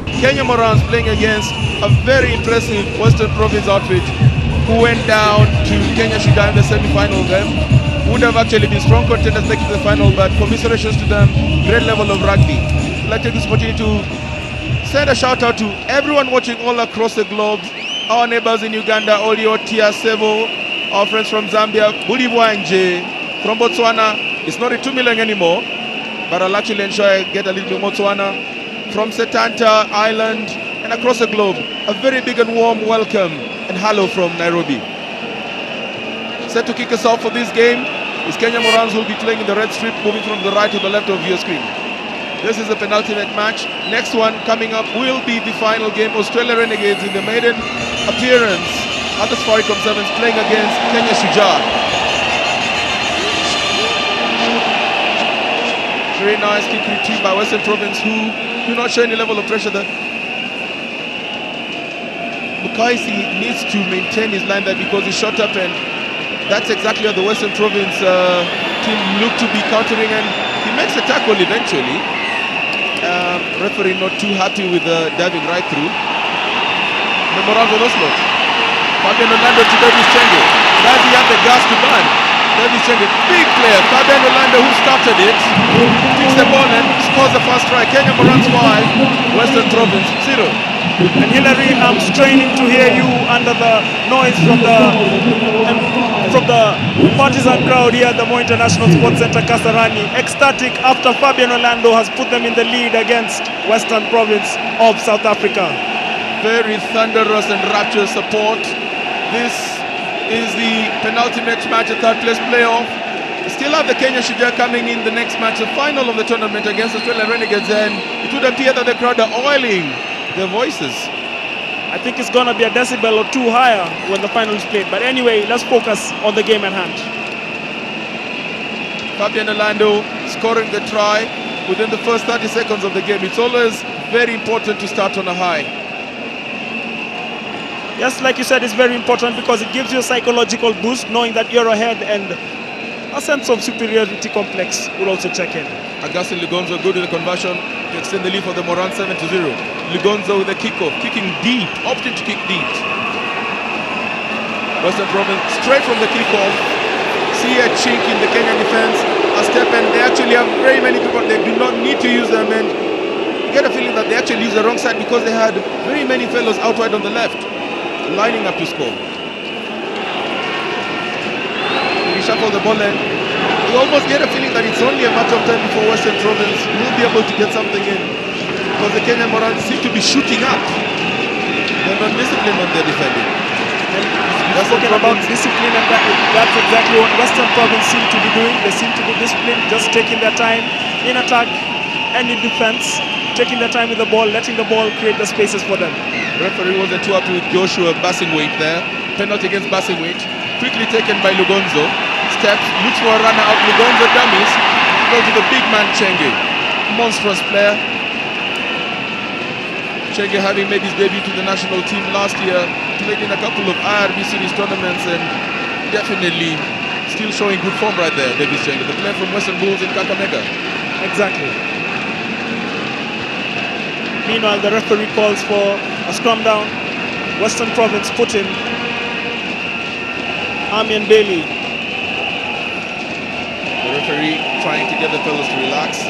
Kenya Morans playing against a very impressive Western Province outfit who went down to Kenya Shujaa in the semi-final game. Would have actually been strong contenders taking the final, but commiserations to them, great level of rugby. I'd like to take this opportunity to send a shout out to everyone watching all across the globe, our neighbors in Uganda, Oliotia, Sevo, our friends from Zambia, Bulibwanje, from Botswana. It's not a 2 million anymore, but I'll actually ensure I get a little bit more Botswana. From Setanta Island and across the globe, a very big and warm welcome and hello from Nairobi. Set to kick us off for this game is Kenya Morans, who will be playing in the red strip, moving from the right to the left of your screen. This is the penultimate match. Next one coming up will be the final game. Australia Renegades in the maiden appearance at the Safaricom Sevens, playing against Kenya Shujaa. Very nice kick retrieve by Western Province, who do not show any level of pressure there. Mukaisi needs to maintain his line there because he's shot up, and that's exactly how the Western Province team look to be countering, and he makes a tackle eventually. Referee not too happy with diving right through. The Morans on Oslo. Fabian Orlando to Davis Chenge. Does he have the gas to burn? Davis Chenge, big player. Fabian Orlando, who started it, picks the ball and scores the first try. Kenya Morans 5, Western Province 0. And Hilary, I'm straining to hear you under the noise from the partisan crowd here at the Mo International Sports Center, Kasarani. Ecstatic after Fabian Orlando has put them in the lead against Western Province of South Africa. Very thunderous and rapturous support. This is the penultimate match, a third place playoff. We still have the Kenya Shujaa coming in the next match, the final of the tournament against Australia Renegades, and it would appear that the crowd are oiling their voices. I think it's going to be a decibel or two higher when the final is played. But anyway, let's focus on the game at hand. Fabian Orlando scoring the try within the first 30 seconds of the game. It's always very important to start on a high. Yes, like you said, it's very important because it gives you a psychological boost knowing that you're ahead, and a sense of superiority complex will also check in. Augustin Lugonzo good with the conversion to extend the lead for the Morans 7-0. Lugonzo with the kickoff, kicking deep, opting to kick deep. Western Province straight from the kickoff. See a chink in the Kenyan defense, a step, and they actually have very many people. They do not need to use them, and you get a feeling that they actually used the wrong side because they had very many fellows out wide on the left, lining up to score. They reshuffle the ball, and you almost get a feeling that it's only a matter of time before Western Province will be able to get something in, because the Kenyan Morans seem to be shooting up. They're not disciplined on their defending. And we're talking about discipline, and that's exactly what Western Province seem to be doing. They seem to be disciplined, just taking their time in attack and in defense, taking their time with the ball, letting the ball create the spaces for them. The referee wasn't too happy with Joshua Bassingwaite there. Penalty against Bassingwaite. Quickly taken by Lugonzo. Steps, looks for a runner out. Lugonzo dummies. Goes to the big man Chenge. Monstrous player. Chenge, having made his debut to the national team last year, played in a couple of IRB series tournaments and definitely still showing good form right there, Davis Chenge, the player from Western Bulls in Kakamega. Exactly. Meanwhile, the referee calls for a scrum down. Western Province put in Armian Bailey. The referee trying to get the fellows to relax.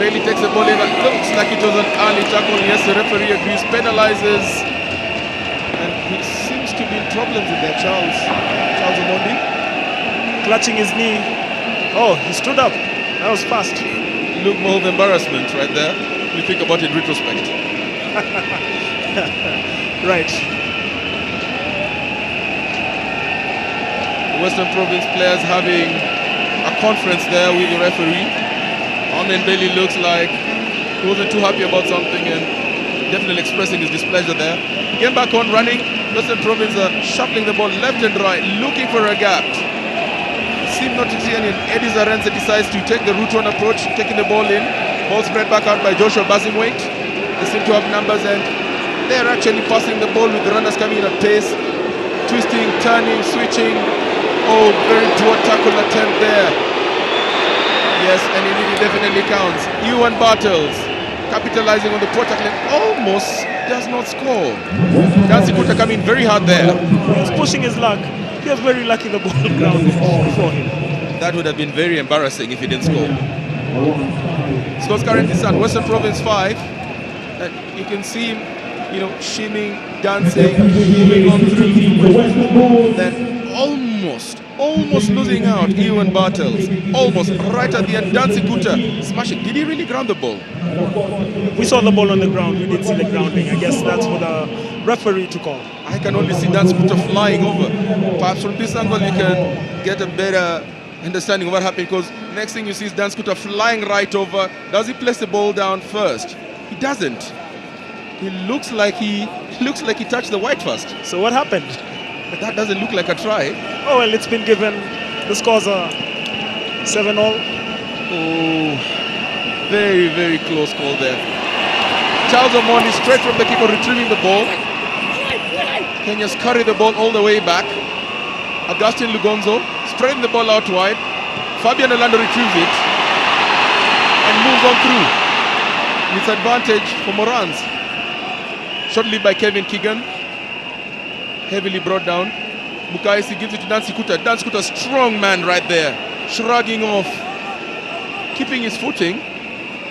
Bailey takes the ball in. It looks like it was an early tackle. Yes, the referee agrees, penalizes. And he seems to be in problems with that, Charles Omondi. Clutching his knee. Oh, he stood up. That was fast. Look, more of embarrassment right there. We think about it in retrospect. Right. The Western Province players having a conference there with the referee. Armin Bailey looks like he wasn't too happy about something and definitely expressing his displeasure there. Get back on running. Western Province are shuffling the ball left and right, looking for a gap. Seem not to see any. Eddie Zarenze decides to take the route one approach, taking the ball in. Ball spread back out by Joshua Bassingwaite. They seem to have numbers, and they're actually passing the ball with the runners coming in at pace, twisting, turning, switching. Oh, very poor tackle attempt there. Yes, and it definitely counts. Ewan Bartels capitalizing on the poor tackling, almost does not score. Dancy Kuta coming very hard there. He was pushing his luck. He was very lucky the ball grounded before him. That would have been very embarrassing if he didn't score. Scores currently stand Western Province 5. And you can see him, shimming, dancing, moving on through. Then almost losing out, Ewan Bartels. Almost right at the end. Dancy Kuta smashing. Did he really ground the ball? We saw the ball on the ground. We didn't see the grounding. I guess that's for the referee to call. I can only see Dancy Kuta flying over. Perhaps from this angle you can get a better understanding of what happened, because next thing you see is Dancy Kuta flying right over. Does he place the ball down first? He doesn't. He looks like he touched the white first. So what happened? That doesn't look like a try. Oh well, it's been given. The scores are 7-all. Oh, very, very close call there. Charles Omondi straight from the kicker retrieving the ball. Kenya's carry the ball all the way back. Augustine Lugonzo spreading the ball out wide. Fabian Orlando retrieves it and moves on through. And it's advantage for Morans. Short lead by Kevin Keegan. Heavily brought down. Mukaisi gives it to Dancy Kuta. Dancy Kuta, strong man right there. Shrugging off. Keeping his footing.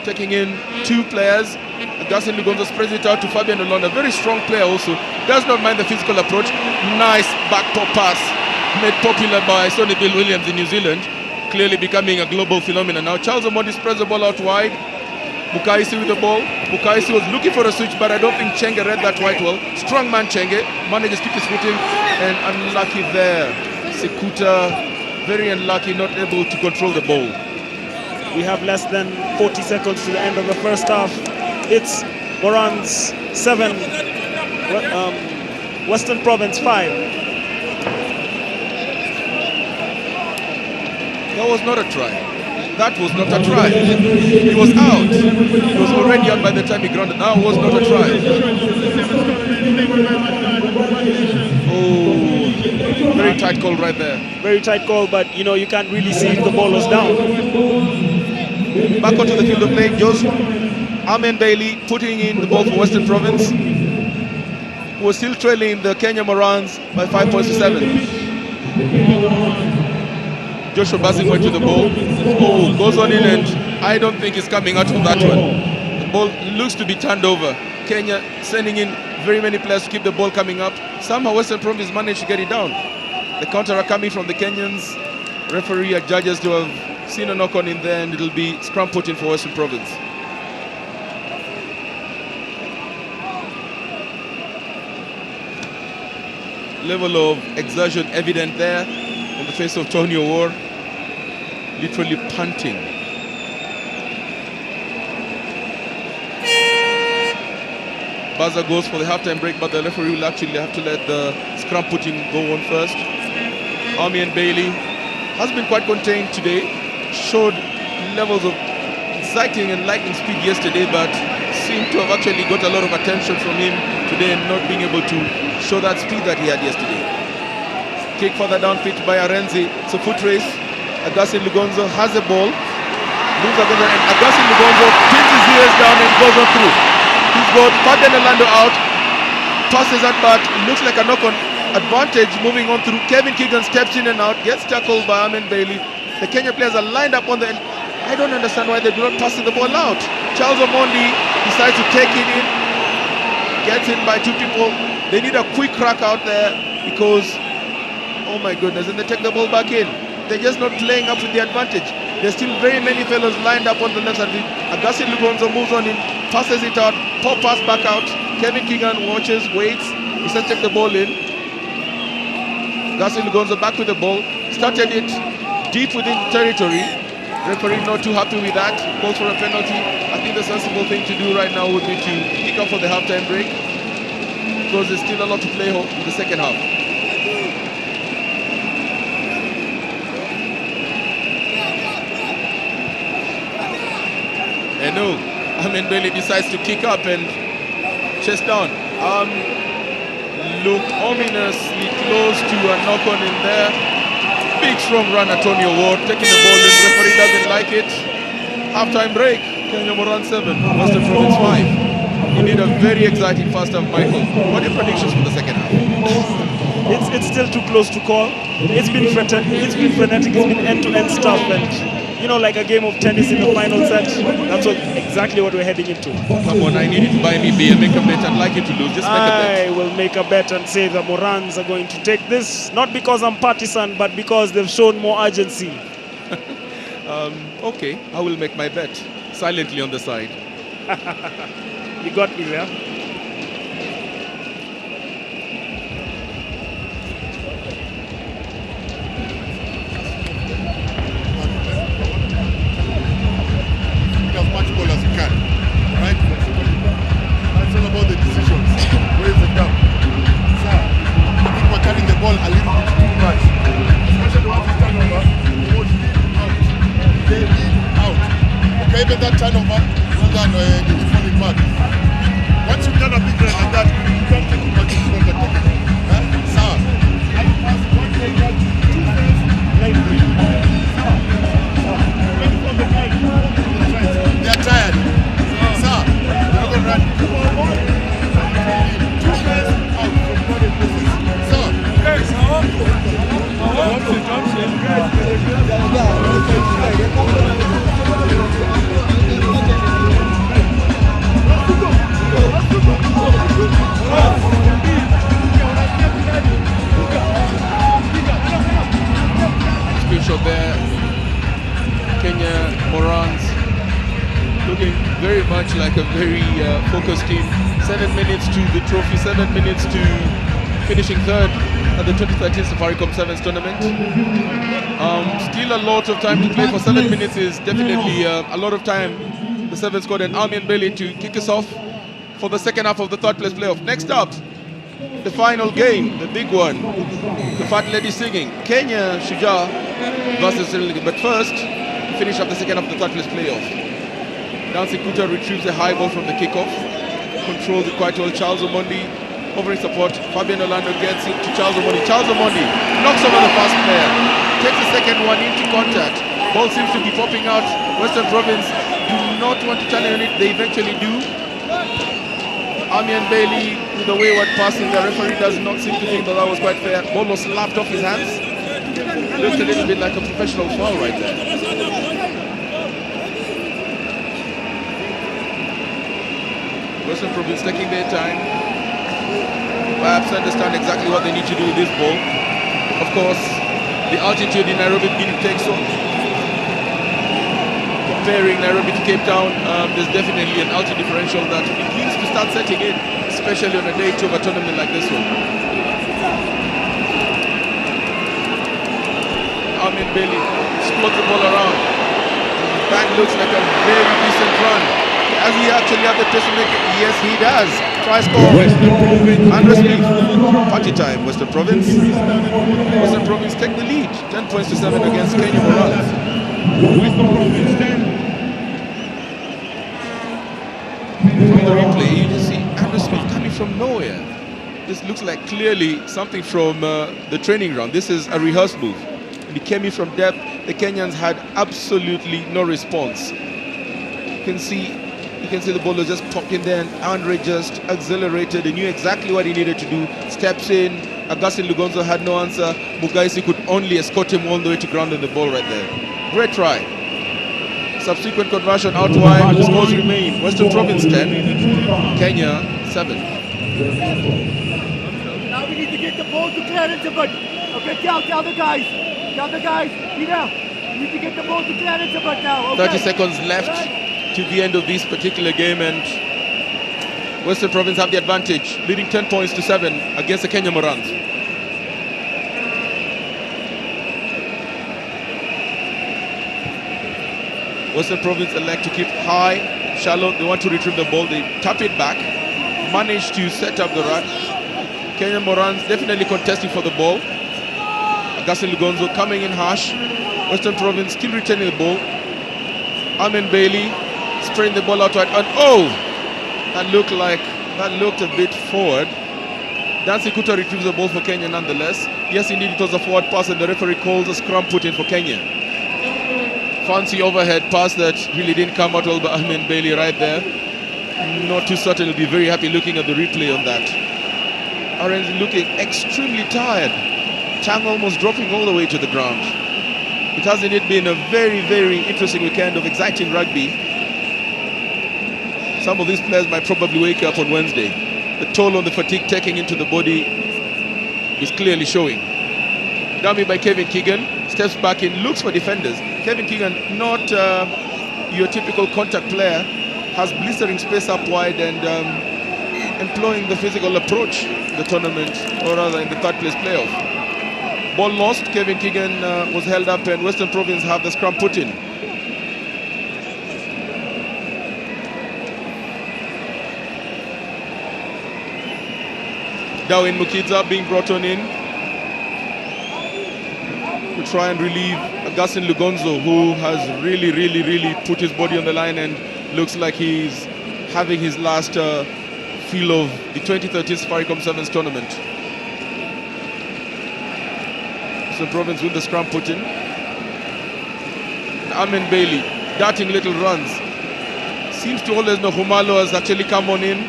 Taking in two players. Augustine Lugonzo spreads it out to Fabian Orlando. Very strong player also. Does not mind the physical approach. Nice back top pass. Made popular by Sonny Bill Williams in New Zealand. Clearly becoming a global phenomenon now. Charles Omondi spreads the ball out wide. Mukaisi with the ball. Mukaisi was looking for a switch, but I don't think Chenge read that quite well. Strong man Chenge. Manages to keep his footing, and unlucky there. Sekuta, very unlucky, not able to control the ball. We have less than 40 seconds to the end of the first half. It's Morans 7, Western Province 5. That was not a try. That was not a try. He was out. He was already out by the time he grounded. That was not a try. Oh, very tight call right there. Very tight call, but you can't really see if the ball was down. Back onto the field of play, Amen Bailey putting in the ball for Western Province, who was still trailing the Kenya Morans by 5 points to 7. Joshua Basingwe to the ball. Oh, goes on in, and I don't think he's coming out of that one. The ball looks to be turned over. Kenya sending in very many players to keep the ball coming up. Somehow Western Province managed to get it down. The counter are coming from the Kenyans. Referee judges to have seen a knock-on in there, and it'll be scrum putting for Western Province. Level of exertion evident there on the face of Tony O'War, literally punting. Buzzer goes for the halftime break, but the referee will actually have to let the scrum putting go on first. Army and Bailey has been quite contained today, showed levels of exciting and lightning speed yesterday, but seemed to have actually got a lot of attention from him today and not being able to show that speed that he had yesterday. Kick further downfield by Arenzi. It's a foot race. Augustine Lugonzo has the ball. Moves against and Augustine Lugonzo pins his ears down and goes on through. He's got Fabian Orlando out. Tosses that back. Looks like a knock-on advantage moving on through. Kevin Keegan steps in and out. Gets tackled by Amen Bailey. The Kenya players are lined up on the end. I don't understand why they do not pass the ball out. Charles Omondi decides to take it in. Gets in by two people. They need a quick crack out there because, oh my goodness, and they take the ball back in. They're just not playing up with the advantage. There's still very many fellows lined up on the left side. Augustine Lugonzo moves on in, passes it out, pop pass back out. Kevin Keegan watches, waits. He says take the ball in. Augustine Lugonzo back with the ball. Started it deep within territory. Referee not too happy with that. Calls for a penalty. I think the sensible thing to do right now would be to kick off for the halftime break, because there's still a lot to play in the second half. And no, Amen Bailey decides to kick up and chest down. Looked ominously close to a knock-on in there. Big strong run, Antonio Ward taking the ball in. Referee doesn't like it. Half-time break. Kenya Morans 7, Western Province 5. Indeed a very exciting first half, Michael. What are your predictions for the second half? It's still too close to call. It's been frenetic. It's been end-to-end stuff, and you know, like a game of tennis in the final set. That's exactly what we're heading into. Come on, I need you to buy me beer. Make a bet. I'd like you to lose. Just make a bet. I will make a bet and say the Morans are going to take this, not because I'm partisan, but because they've shown more urgency. Okay, I will make my bet silently on the side. You got me there. As much ball as you can, right? That's all about the decisions. Where is the gap? Sir, I think we're carrying the ball a little bit too much. Especially once you turn over, the ball lead out. They lead out. Okay, even that turnover, well done, the falling back. Once you've done a big run like that, you can't take it back to the ball that take it. Sir, I pass one play back, two players, line break. Sir, maybe from the line. They are tired. Sir, they're not going to run. Two players out from corner places. Sir. Guys, Screenshot there. Kenya Morans looking very much like a very focused team. 7 minutes to the trophy, 7 minutes to finishing third at the 2013 Safaricom Sevens tournament. Still a lot of time to play. For 7 minutes is definitely a lot of time. The Sevens squad and Army and Bailey to kick us off for the second half of the third place playoff. Next up, the final game, the big one. The Fat Lady singing. Kenya Shujaa versus Sri Lanka. But first, to finish up the second half of the third place playoff. Nancy Kuta retrieves the high ball from the kickoff. Controls it quite well. Charles Omondi offering support. Fabian Orlando gets it to Charles Omondi. Charles Omondi knocks over the first player. Takes the second one into contact. Ball seems to be popping out. Western Province do not want to challenge on it. They eventually do. Army and Bailey with the wayward passing. The referee does not seem to think that was quite fair. Ball was slapped off his hands. Looks a little bit like a professional foul right there. Western Province taking their time. Perhaps understand exactly what they need to do with this ball. Of course, the altitude in Nairobi beginning to take so. Comparing Nairobi to Cape Town, there's definitely an altitude differential that begins to start setting in, especially on a day two of a tournament like this one. Armin Bailey explodes the ball around. That looks like a very decent run. As he actually have the pace to make it? Yes, he does. Try score. And Smith. Party time, Western Province. Western Province take the lead. 10 points to 7 against Kenya Morans. From the replay, you just see Andrew Smith coming from nowhere. This looks like clearly something from the training ground. This is a rehearsed move. And he came in from depth. The Kenyans had absolutely no response. You can see the ball was just popped in there, and Andre just accelerated. He knew exactly what he needed to do. Steps in. Augustine Lugonzo had no answer. Mugaisi could only escort him all the way to ground on the ball right there. Great try. Subsequent conversion out wide. The scores remain. Western Province 10, Kenya 7. Now we need to get the ball to Clarence, but okay, tell the guys, be down. We need to get the ball to Clarence, but now. Okay. 30 seconds left to the end of this particular game, and Western Province have the advantage, leading 10 points to 7 against the Kenya Morans. Western Province elect to keep high, shallow. They want to retrieve the ball. They tap it back, manage to set up the run. Kenya Morans definitely contesting for the ball. Augustine Lugonzo coming in harsh. Western Province still retaining the ball. Armin Bailey spraying the ball out wide, and that looked a bit forward. Dancy Kuta retrieves the ball for Kenya nonetheless. Yes, indeed, it was a forward pass, and the referee calls a scrum put in for Kenya. Fancy overhead pass that really didn't come out well by Ahmed Bailey right there. Not too certain he'll be very happy looking at the replay on that. RNC looking extremely tired. Tang almost dropping all the way to the ground. It has indeed been a very, very interesting weekend of exciting rugby. Some of these players might probably wake up on Wednesday. The toll on the fatigue taking into the body is clearly showing. Dummy by Kevin Keegan, steps back in, looks for defenders. Kevin Keegan, not your typical contact player, has blistering space up wide and employing the physical approach in the tournament, or rather in the third place playoff. Ball lost, Kevin Keegan was held up, and Western Province have the scrum put in. Darwin Mukidza being brought on in to try and relieve Augustin Lugonzo, who has really put his body on the line and looks like he's having his last feel of the 2013 Safaricom Sevens tournament. So Province with the scrum put in. Ahmed Bailey darting little runs. Seems to always know Humalo has actually come on in.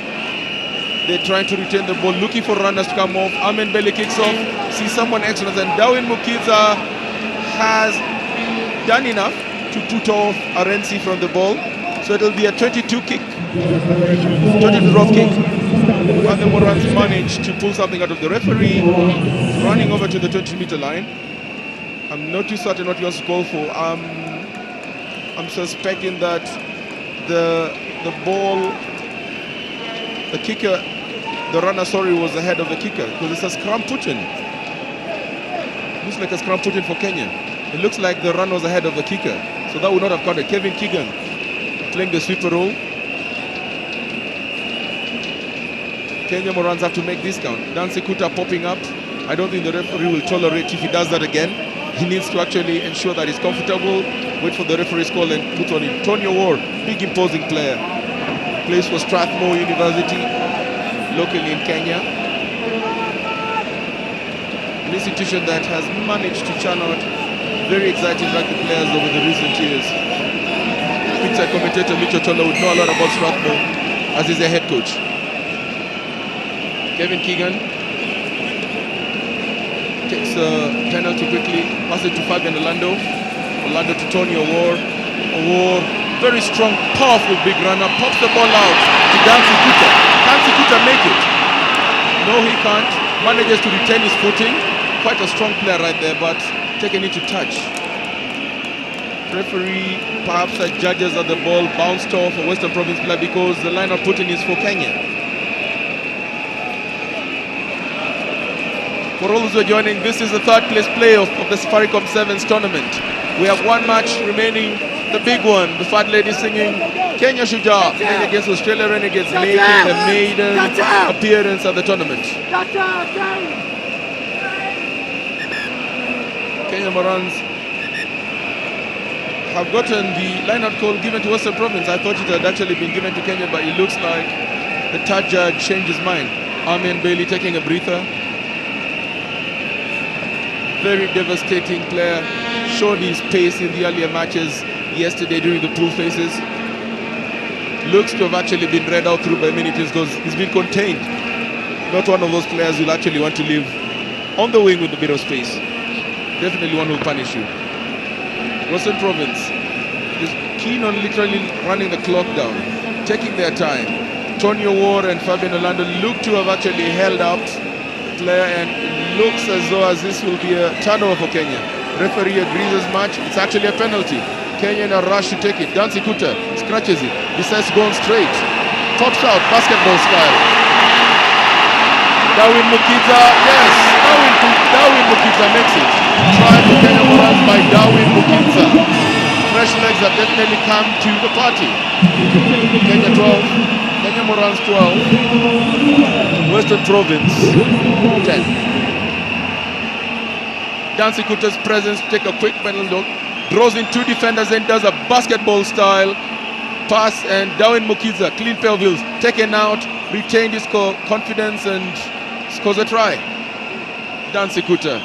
They're trying to retain the ball, looking for runners to come off. Ahmed Bailey kicks off, sees someone excellent, and Darwin Mukidza has done enough to put off RNC from the ball. So it'll be a 22 kick, 22 drop kick. And the Morans managed to pull something out of the referee, running over to the 20-meter line. I'm not too certain what he wants to call for. I'm suspecting that the ball, the kicker, the runner, sorry, was ahead of the kicker, because it's a scrum put in. Looks like a scrum put in for Kenya. It looks like the run was ahead of the kicker, so that would not have counted. Kevin Keegan playing the sweeper role. Kenya Morans have to make this count. Dan Sekuta popping up. I don't think the referee will tolerate if he does that again. He needs to actually ensure that he's comfortable, wait for the referee's call and put on him. Tony Awar, big imposing player. Plays for Strathmore University, locally in Kenya. An institution that has managed to churn out very exciting rugby players over the recent years. Pizza commentator Mitch Ochola would know a lot about Strathmore as he's a head coach. Kevin Keegan takes a penalty quickly, passes it to Fabian Orlando. Orlando to Tony Awar. Awar, very strong, powerful big runner, pops the ball out to Dan Sekuta. Can Sekuta make it? No, he can't. Manages to retain his footing. Quite a strong player right there, but taken into touch. Referee perhaps judges that the ball bounced off a Western Province player because the line of putting is for Kenya. For all those who are joining, this is the third place playoff of the Safaricom Sevens tournament. We have one match remaining, the big one. The Fat Lady singing Kenya Shujaa, Kenya against Australia Renegades, making a maiden appearance at the tournament. Kenya Morans have gotten the line-out call given to Western Province. I thought it had actually been given to Kenya, but it looks like the third judge changed his mind. Ahmed Bailey taking a breather. Very devastating player. Showed his pace in the earlier matches yesterday during the pool phases. Looks to have actually been read out through by many teams because he's been contained. Not one of those players who'll actually want to live on the wing with a bit of space. Definitely one who'll punish you. Western Province is keen on literally running the clock down, taking their time. Tony Awar and Fabian Orlando look to have actually held up player, and it looks as though as this will be a turnover for Kenya. Referee agrees as much. It's actually a penalty. Kenya in a rush to take it. Dan Sekuta scratches it, decides to go on straight, pops out basketball style. Darwin Mukidza, yes, Darwin Mukidza makes it. Try for Kenya Morans by Darwin Mukidza. Fresh legs have definitely come to the party. Kenya 12, Kenya Morans 12, Western Province 10. Dan Sekuta's presence, take a quick mental look, draws in two defenders and does a basketball style pass, and Darwin Mukidza, clean pair of heels, taken out, retained his confidence and scores a try. Dan Sekuta